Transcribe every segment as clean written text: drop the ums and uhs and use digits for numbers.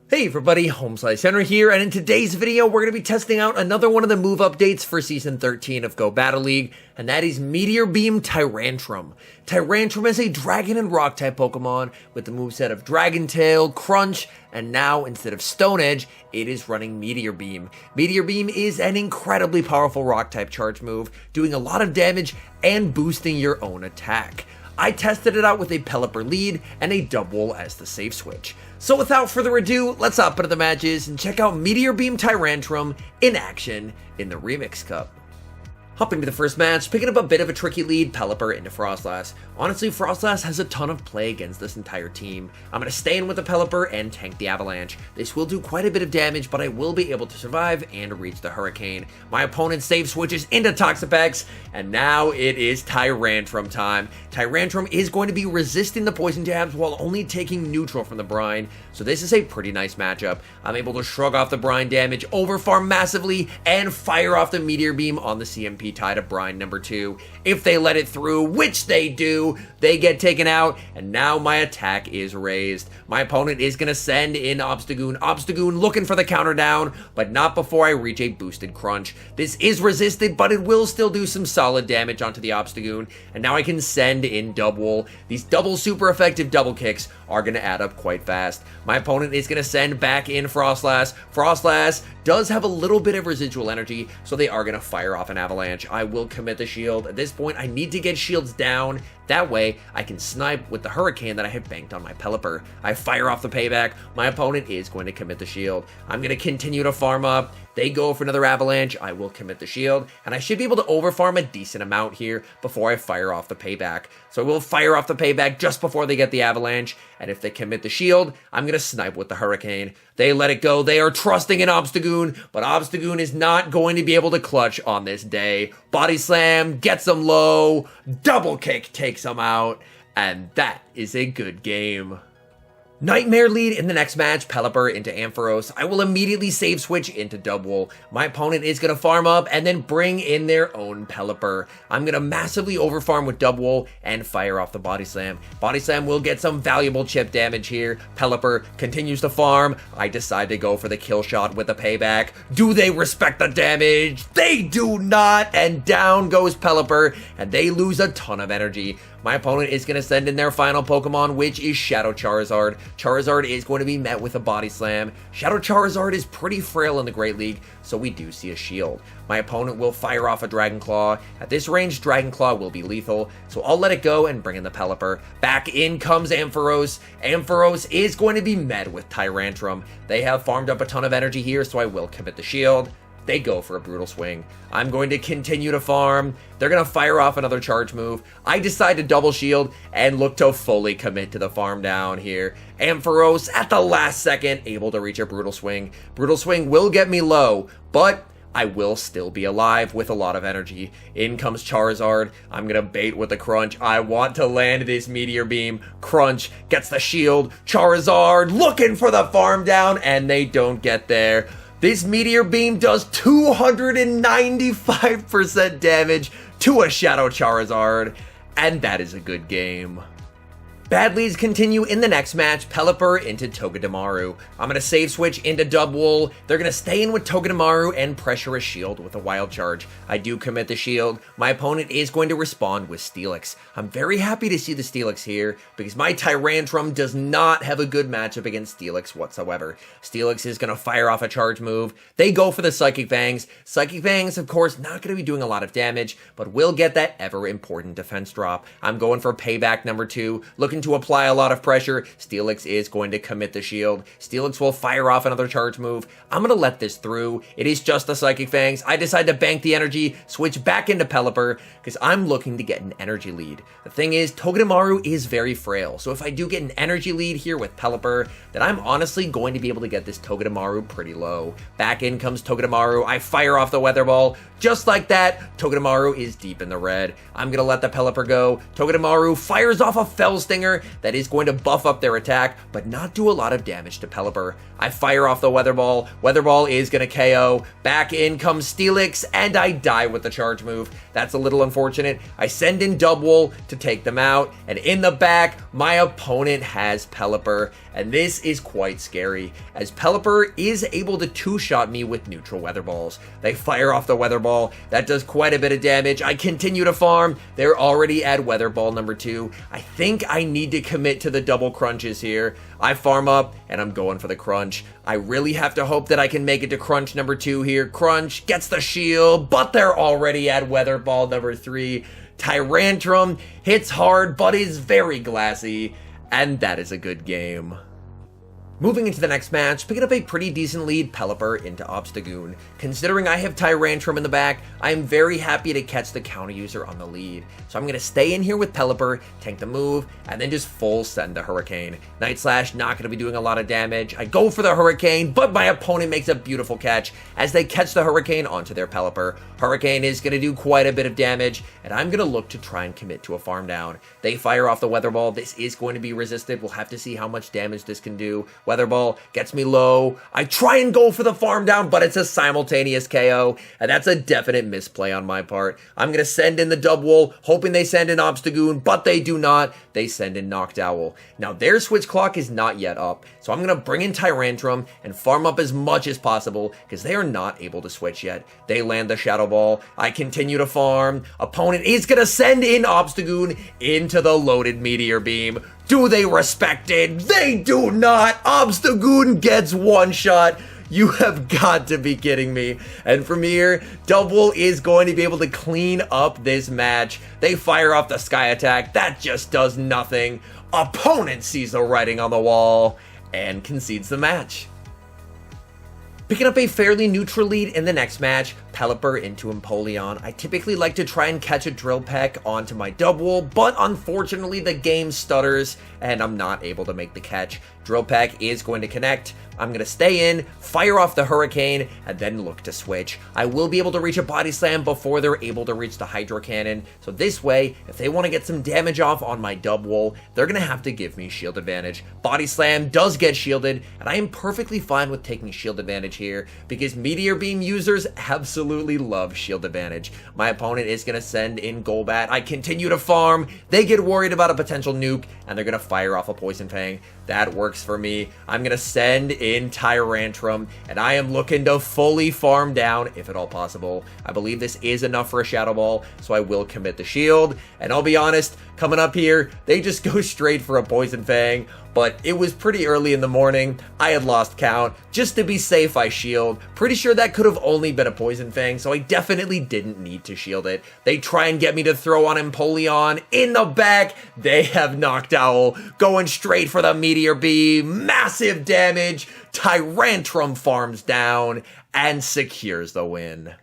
Hey everybody, HomeSliceHenry here, and in today's video we're going to be testing out another one of the move updates for Season 13 of Go Battle League, and that is Meteor Beam TYRANTRUM. TYRANTRUM is a Dragon and Rock type Pokemon with the moveset of Dragon Tail, Crunch, and now instead of Stone Edge, it is running Meteor Beam. Meteor Beam is an incredibly powerful Rock type charge move, doing a lot of damage and boosting your own attack. I tested it out with a Pelipper lead and a Double as the safe switch. So without further ado, let's hop into the matches and check out Meteor Beam TYRANTRUM in action in the Remix Cup. Hopping to the first match, picking up a bit of a tricky lead, Pelipper into Frostlass. Honestly, Frostlass has a ton of play against this entire team. I'm going to stay in with the Pelipper and tank the Avalanche. This will do quite a bit of damage, but I will be able to survive and reach the Hurricane. My opponent safe switches into Toxapex, and now it is TYRANTRUM time. TYRANTRUM is going to be resisting the Poison Jabs while only taking neutral from the Brine, so this is a pretty nice matchup. I'm able to shrug off the Brine damage, overfarm massively, and fire off the Meteor Beam on the CMP tie to Brine number 2. If they let it through, which they do, they get taken out, and now my attack is raised. My opponent is going to send in Obstagoon. Obstagoon looking for the counter down, but not before I reach a boosted Crunch. This is resisted, but it will still do some solid damage onto the Obstagoon, and now I can send in Double. These double super effective double kicks are going to add up quite fast. My opponent is going to send back in Frostlass. Frostlass does have a little bit of residual energy, so they are going to fire off an Avalanche. I will commit the shield. At this point, I need to get shields down. That way, I can snipe with the Hurricane that I have banked on my Pelipper. I fire off the payback. My opponent is going to commit the shield. I'm going to continue to farm up. They go for another Avalanche. I will commit the shield, and I should be able to overfarm a decent amount here before I fire off the payback. So I will fire off the payback just before they get the Avalanche, and if they commit the shield, I'm going to snipe with the Hurricane. They let it go. They are trusting in Obstagoon, but Obstagoon is not going to be able to clutch on this day. Body Slam gets them low. Double Kick takes them out, and that is a good game. Nightmare lead in the next match, Pelipper into Ampharos. I will immediately save switch into Double. My opponent is going to farm up and then bring in their own Pelipper. I'm going to massively overfarm with Double and fire off the Body Slam. Body Slam will get some valuable chip damage here. Pelipper continues to farm. I decide to go for the kill shot with the payback. Do they respect the damage? They do not, and down goes Pelipper, and they lose a ton of energy. My opponent is going to send in their final Pokemon, which is Shadow Charizard. Charizard is going to be met with a Body Slam. Shadow Charizard is pretty frail in the Great League, so we do see a shield. My opponent will fire off a Dragon Claw. At this range, Dragon Claw will be lethal, so I'll let it go and bring in the Pelipper. Back in comes Ampharos. Ampharos is going to be met with TYRANTRUM. They have farmed up a ton of energy here, so I will commit the shield. They go for a Brutal Swing. I'm going to continue to farm. They're going to fire off another charge move. I decide to double shield and look to fully commit to the farm down here. Ampharos at the last second able to reach a Brutal Swing. Brutal Swing will get me low, but I will still be alive with a lot of energy. In comes Charizard. I'm going to bait with the Crunch. I want to land this Meteor Beam. Crunch gets the shield. Charizard looking for the farm down, and they don't get there. This Meteor Beam does 295% damage to a Shadow Charizard, and that is a good game. Bad leads continue in the next match, Pelipper into Togedemaru. I'm going to save switch into Double. They're going to stay in with Togedemaru and pressure a shield with a Wild Charge. I do commit the shield. My opponent is going to respond with Steelix. I'm very happy to see the Steelix here because my TYRANTRUM does not have a good matchup against Steelix whatsoever. Steelix is going to fire off a charge move. They go for the Psychic Fangs. Psychic Fangs, of course, not going to be doing a lot of damage, but will get that ever important defense drop. I'm going for payback number 2, looking to apply a lot of pressure. Steelix is going to commit the shield. Steelix will fire off another charge move. I'm going to let this through. It is just the Psychic Fangs. I decide to bank the energy, switch back into Pelipper, because I'm looking to get an energy lead. The thing is, Togedemaru is very frail, so if I do get an energy lead here with Pelipper, then I'm honestly going to be able to get this Togedemaru pretty low. Back in comes Togedemaru. I fire off the Weather Ball. Just like that, Togedemaru is deep in the red. I'm going to let the Pelipper go. Togedemaru fires off a Fell Stinger that is going to buff up their attack, but not do a lot of damage to Pelipper. I fire off the Weather Ball. Weather Ball is going to KO. Back in comes Steelix, and I die with the charge move. That's a little unfortunate. I send in Double to take them out, and in the back, my opponent has Pelipper, and this is quite scary, as Pelipper is able to two-shot me with neutral weather balls. They fire off the weather ball, that does quite a bit of damage. I continue to farm, they're already at weather ball number 2. I think I need to commit to the double crunches here. I farm up, and I'm going for the crunch. I really have to hope that I can make it to crunch number 2 here. Crunch gets the shield, but they're already at weather ball number 3. TYRANTRUM hits hard, but is very glassy, and that is a good game. Moving into the next match, picking up a pretty decent lead, Pelipper into Obstagoon. Considering I have TYRANTRUM in the back, I am very happy to catch the counter user on the lead. So I'm going to stay in here with Pelipper, tank the move, and then just full send the Hurricane. Night Slash not going to be doing a lot of damage. I go for the Hurricane, but my opponent makes a beautiful catch as they catch the Hurricane onto their Pelipper. Hurricane is going to do quite a bit of damage, and I'm going to look to try and commit to a farm down. They fire off the Weather Ball. This is going to be resisted. We'll have to see how much damage this can do. Weather Ball gets me low. I try and go for the farm down, but it's a simultaneous KO, and that's a definite misplay on my part. I'm going to send in the Dubwool, hoping they send in Obstagoon, but they do not. They send in Noctowl. Now, their switch clock is not yet up, so I'm going to bring in TYRANTRUM and farm up as much as possible because they are not able to switch yet. They land the Shadow Ball. I continue to farm. Opponent is going to send in Obstagoon into the loaded Meteor Beam. Do they respect it? They do not! Obstagoon gets one shot. You have got to be kidding me. And from here, Dubwool is going to be able to clean up this match. They fire off the Sky Attack. That just does nothing. Opponent sees the writing on the wall and concedes the match. Picking up a fairly neutral lead in the next match, Pelipper into Empoleon. I typically like to try and catch a Drill Peck onto my Dubwool, but unfortunately the game stutters and I'm not able to make the catch. Drill Peck is going to connect. I'm going to stay in, fire off the Hurricane, and then look to switch. I will be able to reach a Body Slam before they're able to reach the Hydro Cannon, so this way, if they want to get some damage off on my Dubwool, they're going to have to give me shield advantage. Body Slam does get shielded, and I am perfectly fine with taking shield advantage here, because Meteor Beam users absolutely love shield advantage. My opponent is going to send in Golbat. I continue to farm. They get worried about a potential nuke, and they're going to fire off a Poison Fang. That works for me. I'm going to send in TYRANTRUM, and I am looking to fully farm down, if at all possible. I believe this is enough for a Shadow Ball, so I will commit the shield. And I'll be honest, coming up here, they just go straight for a Poison Fang, but it was pretty early in the morning. I had lost count. Just to be safe, I shield. Pretty sure that could have only been a Poison Fang, so I definitely didn't need to shield it. They try and get me to throw on Empoleon. In the back, they have Noctowl going straight for the Meteor Beam. Massive damage. TYRANTRUM farms down and secures the win.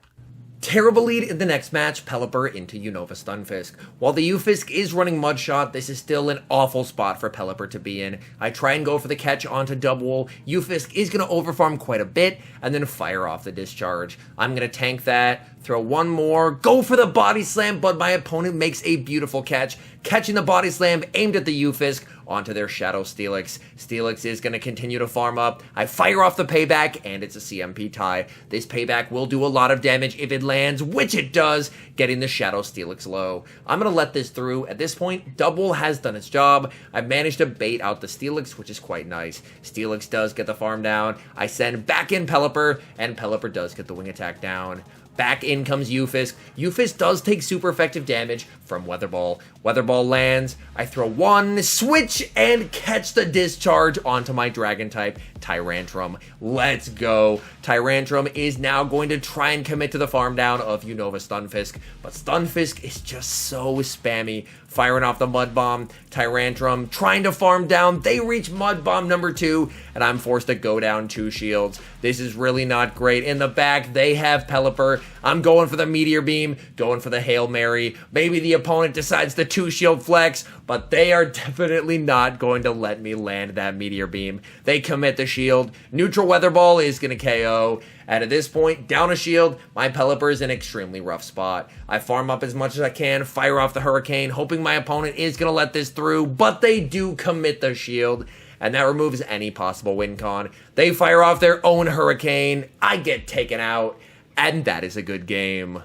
Terrible lead in the next match, Pelipper into Unova Stunfisk. While the Ufisk is running Mudshot, this is still an awful spot for Pelipper to be in. I try and go for the catch onto Dubwool. Ufisk is going to overfarm quite a bit, and then fire off the Discharge. I'm going to tank that, throw one more, go for the Body Slam, but my opponent makes a beautiful catch, catching the Body Slam aimed at the Ufisk onto their Shadow Steelix. Steelix is going to continue to farm up. I fire off the Payback, and it's a CMP tie. This Payback will do a lot of damage if it lands, which it does, getting the Shadow Steelix low. I'm going to let this through. At this point, Dubwool has done its job. I've managed to bait out the Steelix, which is quite nice. Steelix does get the farm down. I send back in Pelipper, and Pelipper does get the Wing Attack down. Back in comes Ufisk. Ufisk does take super effective damage from Weather Ball. Weather Ball lands. I throw one, switch, and catch the Discharge onto my Dragon type, TYRANTRUM. Let's go. TYRANTRUM is now going to try and commit to the farm down of Unova Stunfisk, but Stunfisk is just so spammy. Firing off the Mud Bomb, TYRANTRUM trying to farm down. They reach Mud Bomb number 2, and I'm forced to go down 2 shields. This is really not great. In the back, they have Pelipper. I'm going for the Meteor Beam, going for the Hail Mary. Maybe the opponent decides the 2-shield flex, but they are definitely not going to let me land that Meteor Beam. They commit the shield. Neutral Weather Ball is going to KO. And at this point, down a shield, my Pelipper is in an extremely rough spot. I farm up as much as I can, fire off the Hurricane, hoping my opponent is going to let this through, but they do commit the shield, and that removes any possible win con. They fire off their own Hurricane, I get taken out, and that is a good game.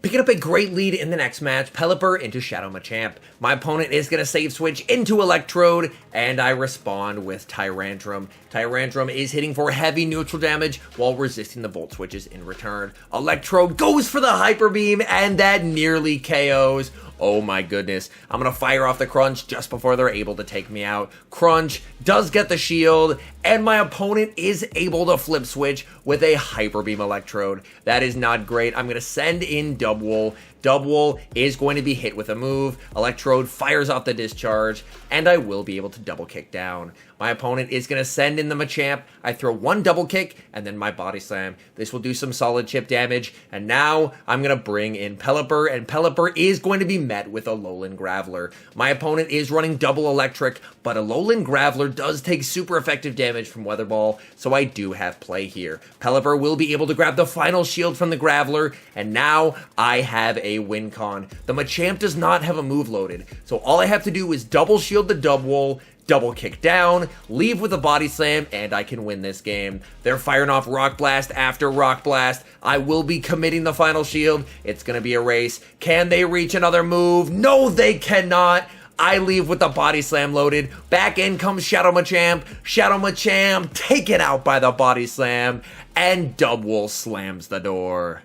Picking up a great lead in the next match, Pelipper into Shadow Machamp. My opponent is going to save switch into Electrode, and I respond with Tyrantrum. Tyrantrum is hitting for heavy neutral damage while resisting the Volt Switches in return. Electrode goes for the Hyper Beam, and that nearly KOs. Oh my goodness. I'm going to fire off the Crunch just before they're able to take me out. Crunch does get the shield, and my opponent is able to flip switch with a Hyper Beam Electrode. That is not great. I'm going to send in Dubwool. Dubwool is going to be hit with a move. Electrode fires off the discharge, and I will be able to double kick down. My opponent is going to send in the Machamp. I throw one double kick, and then my Body Slam. This will do some solid chip damage, and now I'm going to bring in Pelipper, and Pelipper is going to be met with a Alolan Graveler. My opponent is running double electric, but Alolan Graveler does take super effective damage from Weather Ball, so I do have play here. Pelipper will be able to grab the final shield from the Graveler, and now I have a win con. The Machamp does not have a move loaded, so all I have to do is double shield the Dubwool, double kick down, leave with a Body Slam, and I can win this game. They're firing off Rock Blast after Rock Blast. I will be committing the final shield. It's going to be a race. Can they reach another move? No, they cannot. I leave with the Body Slam loaded. Back in comes Shadow Machamp. Shadow Machamp taken out by the Body Slam, and Dubwool slams the door.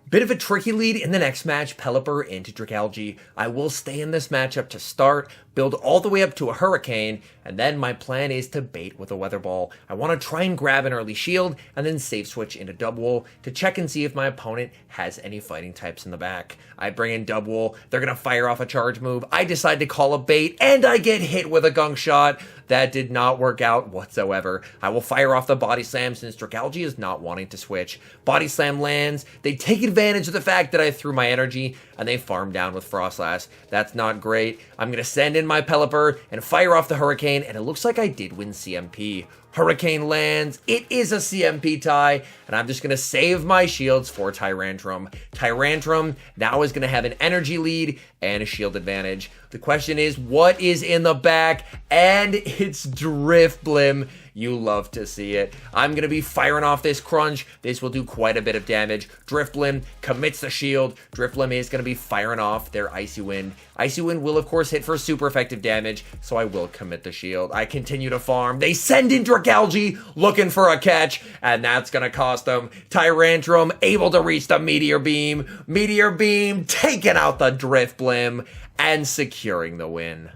Bit of a tricky lead in the next match, Pelipper into Dragalge. I will stay in this matchup to start, build all the way up to a Hurricane, and then my plan is to bait with a Weather Ball. I want to try and grab an early shield, and then save switch into Dubwool to check and see if my opponent has any fighting types in the back. I bring in Dubwool, they're going to fire off a charge move, I decide to call a bait, and I get hit with a Gunk Shot. That did not work out whatsoever. I will fire off the Body Slam since Dragalge is not wanting to switch. Body Slam lands, they take advantage of the fact that I threw my energy, and they farm down with Frostlass. That's not great. I'm going to send in my Pelipper and fire off the Hurricane, and it looks like I did win CMP. Hurricane lands, it is a CMP tie, and I'm just going to save my shields for Tyrantrum. Tyrantrum now is going to have an energy lead and a shield advantage. The question is, what is in the back? And it's Drifblim. You love to see it. I'm going to be firing off this Crunch. This will do quite a bit of damage. Drifblim commits the shield. Drifblim is going to be firing off their Icy Wind. Icy Wind will, of course, hit for super effective damage, so I will commit the shield. I continue to farm. They send in Dragalge looking for a catch, and that's going to cost them. Tyrantrum able to reach the Meteor Beam. Meteor Beam taking out the Drifblim and securing the win.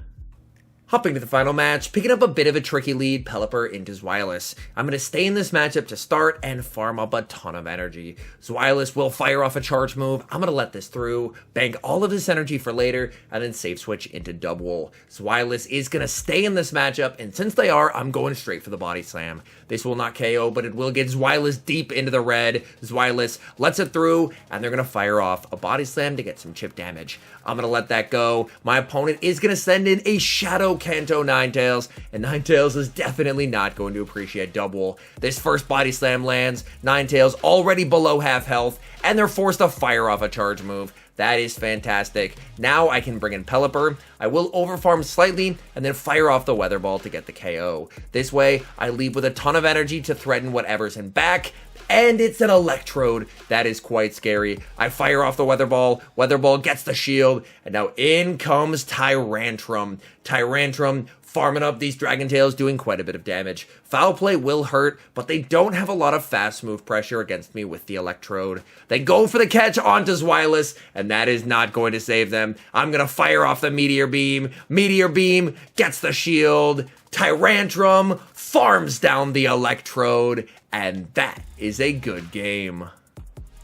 Hopping to the final match, picking up a bit of a tricky lead, Pelipper into Zweilous. I'm going to stay in this matchup to start and farm up a ton of energy. Zweilous will fire off a charge move. I'm going to let this through, bank all of this energy for later, and then save switch into Dubwool. Zweilous is going to stay in this matchup, and since they are, I'm going straight for the Body Slam. This will not KO, but it will get Zweilous deep into the red. Zweilous lets it through, and they're going to fire off a Body Slam to get some chip damage. I'm going to let that go. My opponent is going to send in a Shadow Kanto Ninetales, and Ninetales is definitely not going to appreciate Dubwool. This first Body Slam lands, Ninetales already below half health, and they're forced to fire off a charge move. That is fantastic. Now I can bring in Pelipper. I will overfarm slightly and then fire off the Weather Ball to get the KO. This way, I leave with a ton of energy to threaten whatever's in back, and it's an Electrode. That is quite scary. I fire off the Weather Ball gets the shield, and now in comes Tyrantrum. Tyrantrum farming up these Dragon Tails, doing quite a bit of damage. Foul Play will hurt, but they don't have a lot of fast move pressure against me with the Electrode. They go for the catch onto Zweilous, and that is not going to save them. I'm going to fire off the Meteor Beam. Meteor Beam gets the shield. Tyrantrum farms down the Electrode, and that is a good game.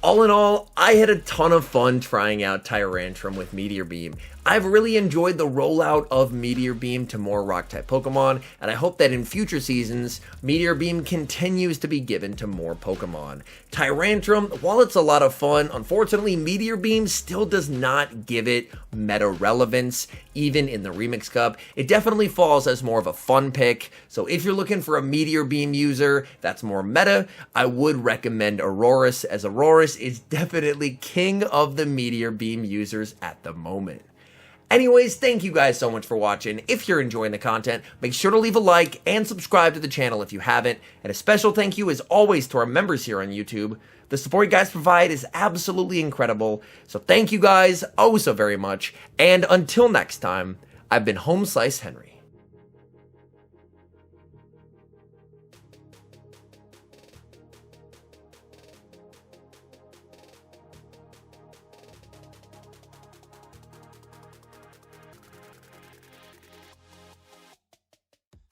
All in all, I had a ton of fun trying out Tyrantrum with Meteor Beam. I've really enjoyed the rollout of Meteor Beam to more Rock-type Pokemon, and I hope that in future seasons, Meteor Beam continues to be given to more Pokemon. Tyrantrum, while it's a lot of fun, unfortunately, Meteor Beam still does not give it meta relevance, even in the Remix Cup. It definitely falls as more of a fun pick, so if you're looking for a Meteor Beam user that's more meta, I would recommend Aurorus, as Aurorus is definitely king of the Meteor Beam users at the moment. Anyways, thank you guys so much for watching. If you're enjoying the content, make sure to leave a like and subscribe to the channel if you haven't. And a special thank you as always to our members here on YouTube. The support you guys provide is absolutely incredible. So thank you guys oh so very much. And until next time, I've been HomeSliceHenry.